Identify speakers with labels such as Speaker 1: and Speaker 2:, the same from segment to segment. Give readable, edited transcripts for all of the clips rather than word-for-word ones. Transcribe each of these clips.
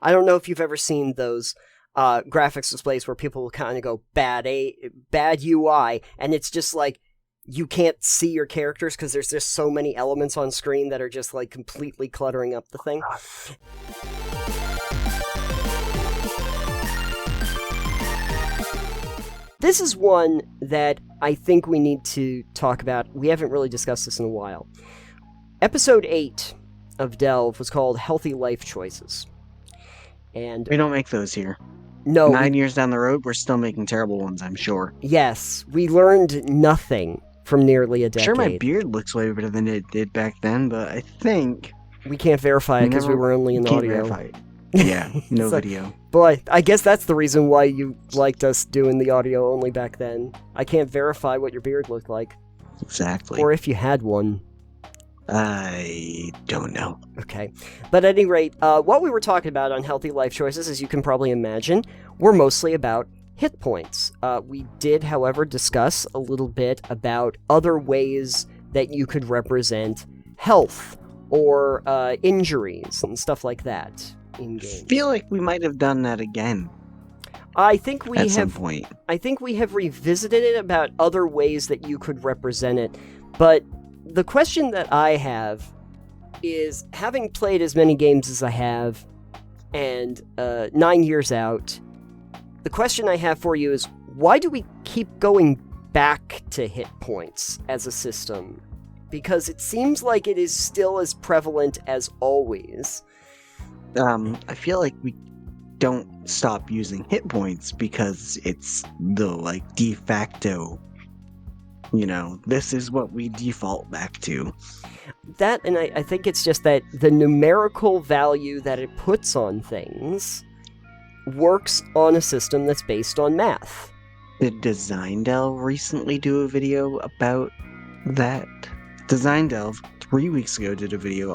Speaker 1: I don't know if you've ever seen those graphics displays where people will kind of go bad UI, and it's just like you can't see your characters because there's just so many elements on screen that are just like completely cluttering up the thing. This is one that I think we need to talk about. We haven't really discussed this in a while. Episode 8 of Delve was called Healthy Life Choices. And
Speaker 2: we don't make those here.
Speaker 1: No.
Speaker 2: 9 years down the road, we're still making terrible ones, I'm sure.
Speaker 1: Yes, we learned nothing from nearly a decade.
Speaker 2: Sure, my beard looks way better than it did back then, but I think...
Speaker 1: We can't verify it because we were only in audio.
Speaker 2: Verify it. Yeah, no video.
Speaker 1: Boy, I guess that's the reason why you liked us doing the audio only back then. I can't verify what your beard looked like.
Speaker 2: Exactly.
Speaker 1: Or if you had one.
Speaker 2: I don't know.
Speaker 1: Okay. But at any rate, what we were talking about on Healthy Life Choices, as you can probably imagine, were mostly about hit points. We did, however, discuss a little bit about other ways that you could represent health or injuries and stuff like that in games.
Speaker 2: I feel like we might have done that again.
Speaker 1: I think we
Speaker 2: at some point.
Speaker 1: I think we have revisited it about other ways that you could represent it, but the question that I have is, having played as many games as I have, and 9 years out, the question I have for you is, why do we keep going back to hit points as a system? Because it seems like it is still as prevalent as always.
Speaker 2: I feel like we don't stop using hit points because it's the, like, de facto, this is what we default back to.
Speaker 1: That, and I think it's just that the numerical value that it puts on things works on a system that's based on math.
Speaker 2: Did Design Delve recently do a video about that? Design Delve 3 weeks ago did a video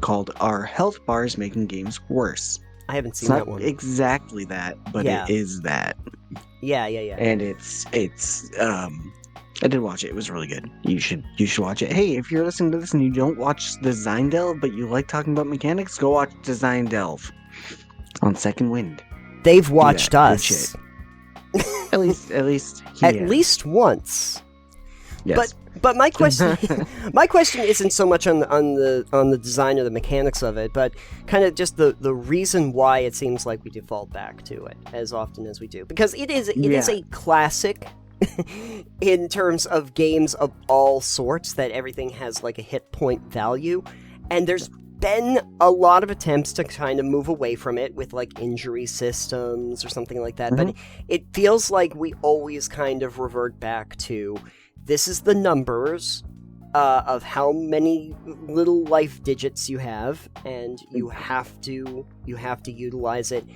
Speaker 2: called "Are Health Bars Making Games Worse?"
Speaker 1: I haven't seen that one.
Speaker 2: Exactly that, but
Speaker 1: Yeah.
Speaker 2: It is that.
Speaker 1: Yeah.
Speaker 2: And it's I did watch it. It was really good. You should watch it. Hey, if you're listening to this and you don't watch Design Delve, but you like talking about mechanics, go watch Design Delve on Second Wind.
Speaker 1: They've watched us.
Speaker 2: At least
Speaker 1: At least once.
Speaker 2: Yes.
Speaker 1: But my question isn't so much on the design or the mechanics of it, but kind of just the reason why it seems like we default back to it as often as we do. Because it is a classic in terms of games of all sorts, that everything has like a hit point value, and there's been a lot of attempts to kind of move away from it with like injury systems or something like that, but it feels like we always kind of revert back to, this is the numbers of how many little life digits you have, and you have to utilize it.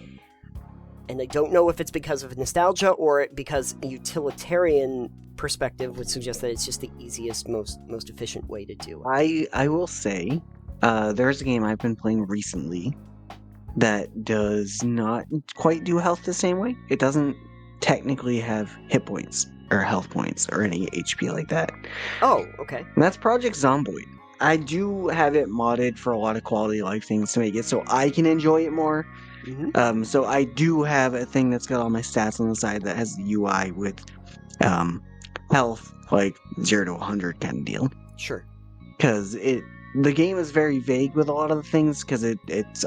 Speaker 1: And I don't know if it's because of nostalgia or because a utilitarian perspective would suggest that it's just the easiest, most efficient way to do
Speaker 2: it. I will say, there's a game I've been playing recently that does not quite do health the same way. It doesn't technically have hit points or health points or any HP like that.
Speaker 1: Oh, okay.
Speaker 2: And that's Project Zomboid. I do have it modded for a lot of quality of life things to make it so I can enjoy it more.
Speaker 1: Mm-hmm.
Speaker 2: So I do have a thing that's got all my stats on the side that has the UI with health, like 0 to 100 kind of deal.
Speaker 1: Sure.
Speaker 2: Because the game is very vague with a lot of the things, because it's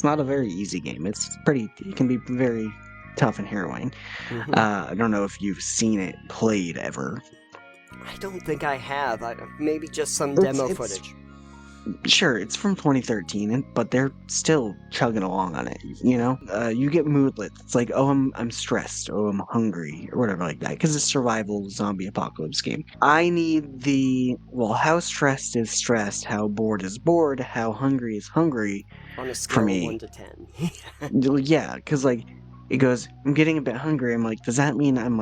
Speaker 2: not a very easy game. It can be very tough and harrowing.
Speaker 1: Mm-hmm.
Speaker 2: I don't know if you've seen it played ever.
Speaker 1: I don't think I have. Maybe just some demo footage.
Speaker 2: Sure, it's from 2013, but they're still chugging along on it, You get moodlets. It's like, oh, I'm stressed, oh, I'm hungry, or whatever like that, because it's a survival zombie apocalypse game. I need how stressed is stressed, how bored is bored, how hungry is hungry.
Speaker 1: On a scale of 1 to 10.
Speaker 2: Yeah, because, it goes, I'm getting a bit hungry. I'm like, does that mean I'm,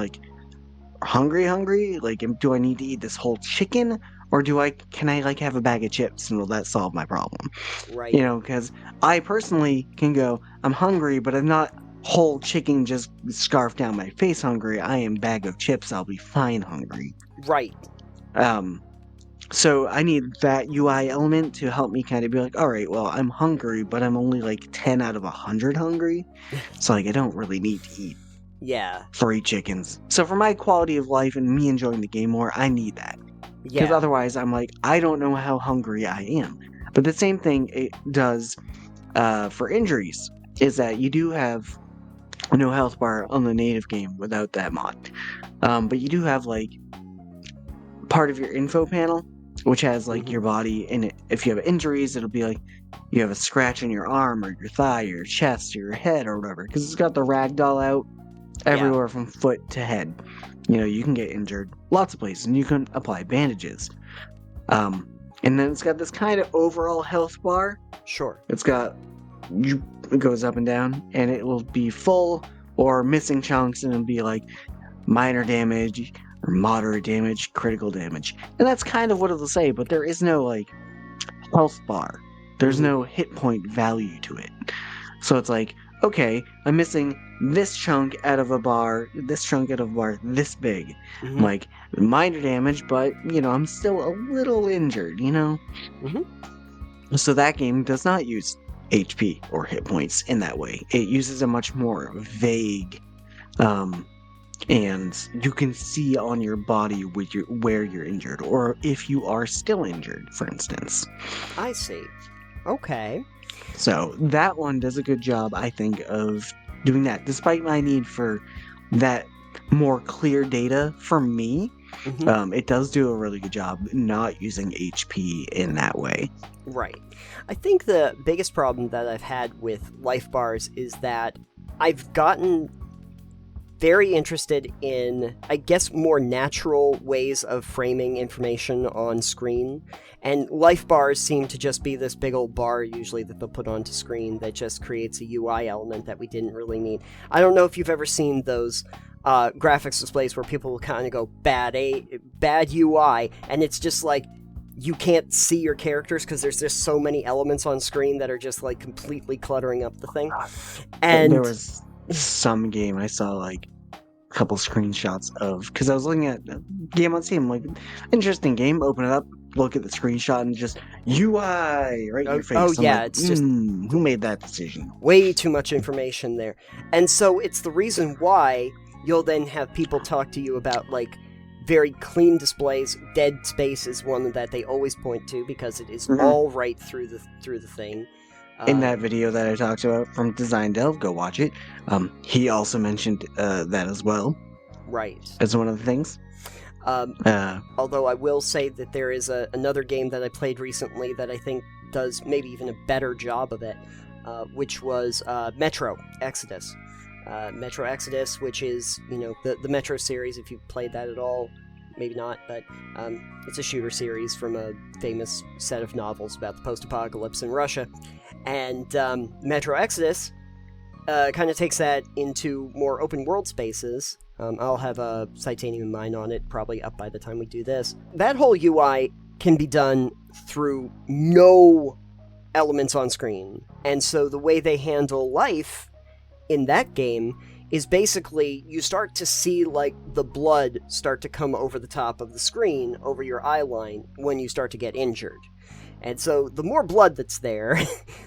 Speaker 2: hungry? Like, do I need to eat this whole chicken? Or can I have a bag of chips, and will that solve my problem?
Speaker 1: Right.
Speaker 2: Because I personally can go, I'm hungry, but I'm not whole chicken just scarfed down my face hungry. I am bag of chips, I'll be fine hungry.
Speaker 1: Right.
Speaker 2: So I need that UI element to help me kind of be like, all right, well, I'm hungry, but I'm only like 10 out of 100 hungry. So like I don't really need to eat
Speaker 1: Yeah.
Speaker 2: 3 chickens. So for my quality of life and me enjoying the game more, I need that. Because
Speaker 1: Yeah.
Speaker 2: otherwise I'm like, I don't know how hungry I am. But the same thing it does for injuries is that you do have no health bar on the native game without that mod. But you do have like part of your info panel, which has like your body in it. If you have injuries, it'll be like you have a scratch in your arm or your thigh or your chest or your head or whatever. Because it's got the ragdoll out everywhere from foot to head. You know, you can get injured lots of places and you can apply bandages. And then it's got this kind of overall health bar.
Speaker 1: Sure.
Speaker 2: It's got, it goes up and down and it will be full or missing chunks and it'll be like minor damage or moderate damage, critical damage. And that's kind of what it'll say, but there is no like health bar. There's no hit point value to it. So it's like, okay, I'm missing this chunk out of a bar, this chunk out of a bar this big. Like, minor damage, but, you know, I'm still a little injured, you know? So that game does not use HP or hit points in that way. It uses a much more vague, and you can see on your body where you're injured, or if you are still injured, for instance.
Speaker 1: I see. Okay.
Speaker 2: So that one does a good job, I think, of doing that. Despite my need for that more clear data for me, it does do a really good job not using HP in that way.
Speaker 1: Right. I think the biggest problem that I've had with life bars is that I've gotten very interested in, I guess, more natural ways of framing information on screen. And life bars seem to just be this big old bar, usually, that they'll put onto screen that just creates a UI element that we didn't really need. I don't know if you've ever seen those graphics displays where people will kind of go, bad UI, and it's just like, you can't see your characters because there's just so many elements on screen that are just like completely cluttering up the thing. And
Speaker 2: there was some game I saw like a couple screenshots of, because I was looking at game on Steam, like, interesting game, open it up, look at the screenshot, and just UI right in your face.
Speaker 1: Oh,
Speaker 2: I'm
Speaker 1: yeah,
Speaker 2: like,
Speaker 1: it's just
Speaker 2: who made that decision?
Speaker 1: Way too much information there. And so it's the reason why you'll then have people talk to you about, like, very clean displays. Dead space is one that they always point to because it is all right through the thing.
Speaker 2: In that video that I talked about from Design Delve, go watch it. He also mentioned that as well.
Speaker 1: Right.
Speaker 2: As one of the things.
Speaker 1: Although I will say that there is another game that I played recently that I think does maybe even a better job of it, which was Metro Exodus. Metro Exodus, which is, you know, the Metro series, if you've played that at all. Maybe not, but it's a shooter series from a famous set of novels about the post-apocalypse in Russia. And Metro Exodus kind of takes that into more open-world spaces. I'll have a Titanium Mine on it, probably up by the time we do this. That whole UI can be done through no elements on screen. And so the way they handle life in that game is basically you start to see, like, the blood start to come over the top of the screen, over your eye line, when you start to get injured. And so the more blood that's there,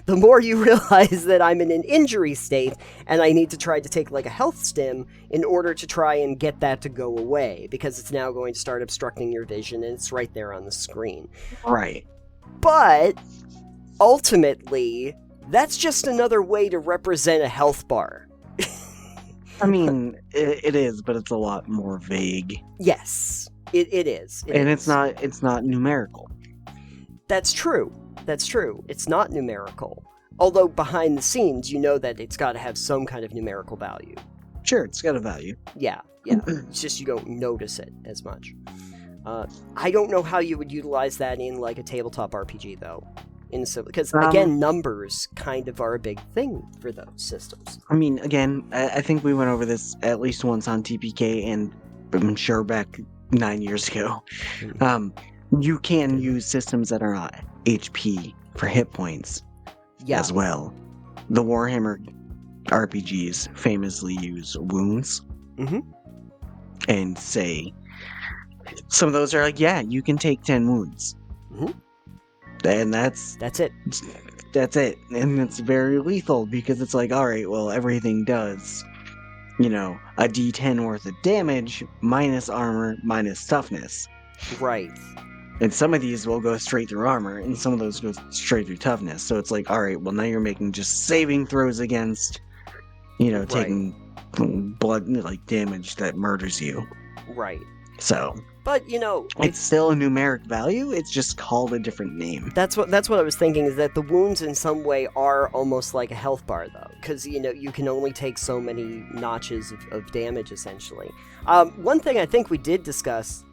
Speaker 1: the more you realize that I'm in an injury state, and I need to try to take, like, a health stim in order to try and get that to go away, because it's now going to start obstructing your vision, and it's right there on the screen.
Speaker 2: Right.
Speaker 1: But, ultimately, that's just another way to represent a health bar.
Speaker 2: I mean, it is, but it's a lot more vague.
Speaker 1: Yes, it is.
Speaker 2: And it's not numerical.
Speaker 1: That's true. It's not numerical. Although behind the scenes, you know that it's got to have some kind of numerical value.
Speaker 2: Sure, it's got a value.
Speaker 1: Yeah. It's just you don't notice it as much. I don't know how you would utilize that in, like, a tabletop RPG, though. Because, again, numbers kind of are a big thing for those systems.
Speaker 2: I mean, again, I think we went over this at least once on TPK, and I'm sure back 9 years ago. You can use systems that are not HP for hit points as well. The Warhammer RPGs famously use wounds and say Some of those are like, yeah, you can take 10 wounds.
Speaker 1: Mhm.
Speaker 2: And that's
Speaker 1: it.
Speaker 2: And it's very lethal because it's like, all right, well, everything does, a d10 worth of damage minus armor minus toughness.
Speaker 1: Right.
Speaker 2: And some of these will go straight through armor, and some of those go straight through toughness. So it's like, all right, well, now you're making just saving throws against,
Speaker 1: Right.
Speaker 2: taking blood, like damage that murders you.
Speaker 1: Right.
Speaker 2: So,
Speaker 1: but
Speaker 2: it's still a numeric value. It's just called a different name.
Speaker 1: That's what I was thinking, is that the wounds in some way are almost like a health bar, though, because you can only take so many notches of damage, essentially. One thing I think we did discuss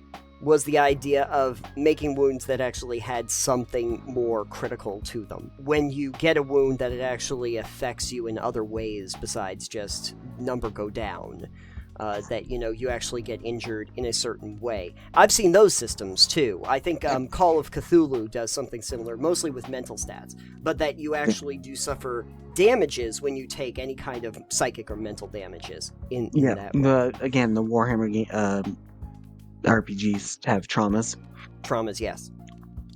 Speaker 1: was the idea of making wounds that actually had something more critical to them. When you get a wound, that it actually affects you in other ways besides just number go down. That you actually get injured in a certain way. I've seen those systems too. I think Call of Cthulhu does something similar, mostly with mental stats, but that you actually do suffer damages when you take any kind of psychic or mental damages in that way.
Speaker 2: The Warhammer RPGs have traumas.
Speaker 1: Traumas, yes.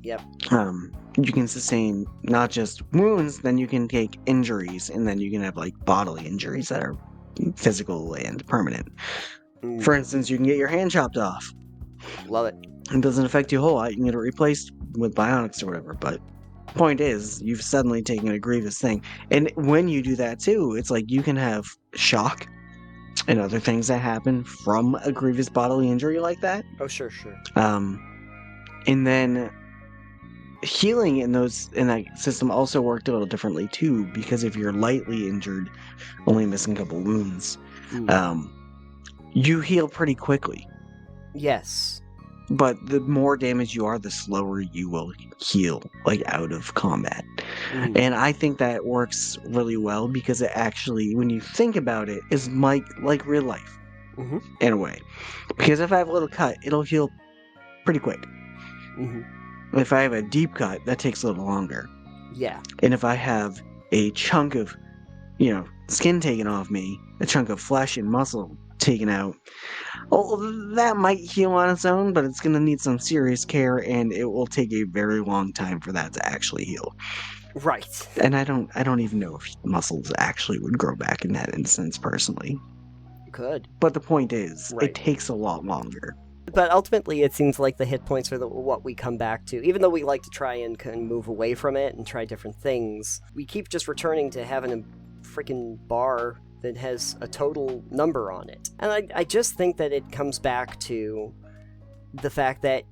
Speaker 1: Yep.
Speaker 2: You can sustain not just wounds, then you can take injuries, and then you can have like bodily injuries that are physical and permanent. For instance, you can get your hand chopped off.
Speaker 1: Love it.
Speaker 2: It doesn't affect you a whole lot. You can get it replaced with bionics or whatever, but point is, you've suddenly taken a grievous thing. And when you do that too, it's like you can have shock and other things that happen from a grievous bodily injury like that.
Speaker 1: Oh, sure.
Speaker 2: And then healing in that system also worked a little differently too, because if you're lightly injured, only missing a couple wounds, you heal pretty quickly.
Speaker 1: Yes.
Speaker 2: But the more damage you are, the slower you will heal, like out of combat. And I think that works really well because it actually, when you think about it, is like real life in a way. Because if I have a little cut, it'll heal pretty quick. If I have a deep cut, that takes a little longer.
Speaker 1: Yeah.
Speaker 2: And if I have a chunk of, skin taken off me, a chunk of flesh and muscle taken out, that might heal on its own, but it's going to need some serious care, and it will take a very long time for that to actually heal.
Speaker 1: Right.
Speaker 2: And I don't even know if muscles actually would grow back in that instance, personally.
Speaker 1: Could.
Speaker 2: But the point is, It takes a lot longer.
Speaker 1: But ultimately, it seems like the hit points are what we come back to. Even though we like to try and kind of move away from it and try different things, we keep just returning to having a freaking bar that has a total number on it. And I just think that it comes back to the fact that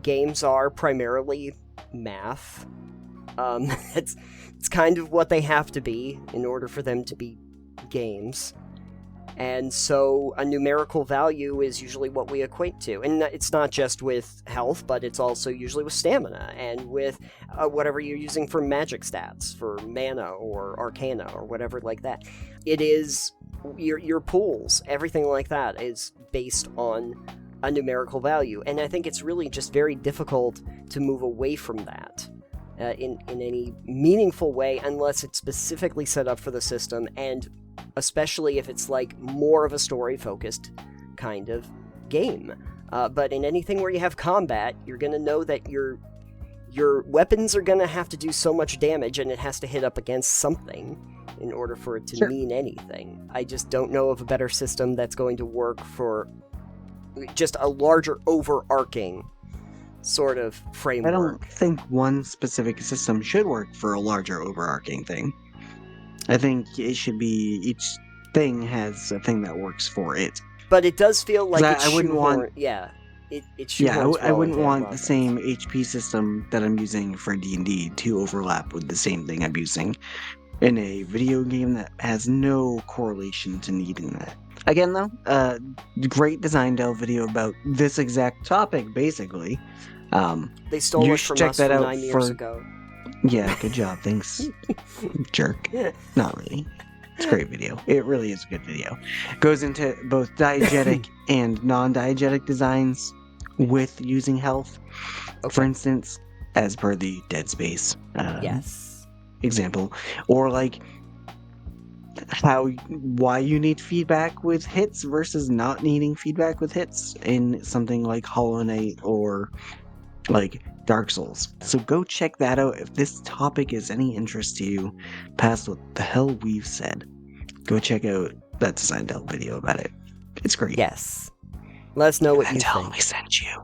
Speaker 1: games are primarily math. It's kind of what they have to be in order for them to be games. And so a numerical value is usually what we equate to. And it's not just with health, but it's also usually with stamina and with whatever you're using for magic stats, for mana or arcana or whatever like that. It is your pools, everything like that is based on a numerical value. And I think it's really just very difficult to move away from that in any meaningful way unless it's specifically set up for the system, and especially if it's like more of a story-focused kind of game. But in anything where you have combat, you're going to know that your weapons are going to have to do so much damage, and it has to hit up against something in order for it to mean anything. I just don't know of a better system that's going to work for just a larger overarching sort of framework.
Speaker 2: I don't think one specific system should work for a larger overarching thing. I think it should be each thing has a thing that works for it.
Speaker 1: But it does feel like
Speaker 2: I wouldn't want. I wouldn't want the same HP system that I'm using for D&D to overlap with the same thing I'm using in a video game that has no correlation to needing that. Again, though, great design delve video about this exact topic, basically.
Speaker 1: They stole it from us 9 years ago.
Speaker 2: Yeah, good job. Thanks, jerk. Not really. It's a great video. It really is a good video. Goes into both diegetic and non-diegetic designs with using health. Okay. For instance, as per the Dead Space example. Or like, why you need feedback with hits versus not needing feedback with hits in something like Hollow Knight or like Dark Souls. So go check that out if this topic is any interest to you past what the hell we've said. Go check out that Design Delve video about it. It's great.
Speaker 1: Yes. Let us know what
Speaker 2: And
Speaker 1: you
Speaker 2: tell
Speaker 1: think.
Speaker 2: them we sent you.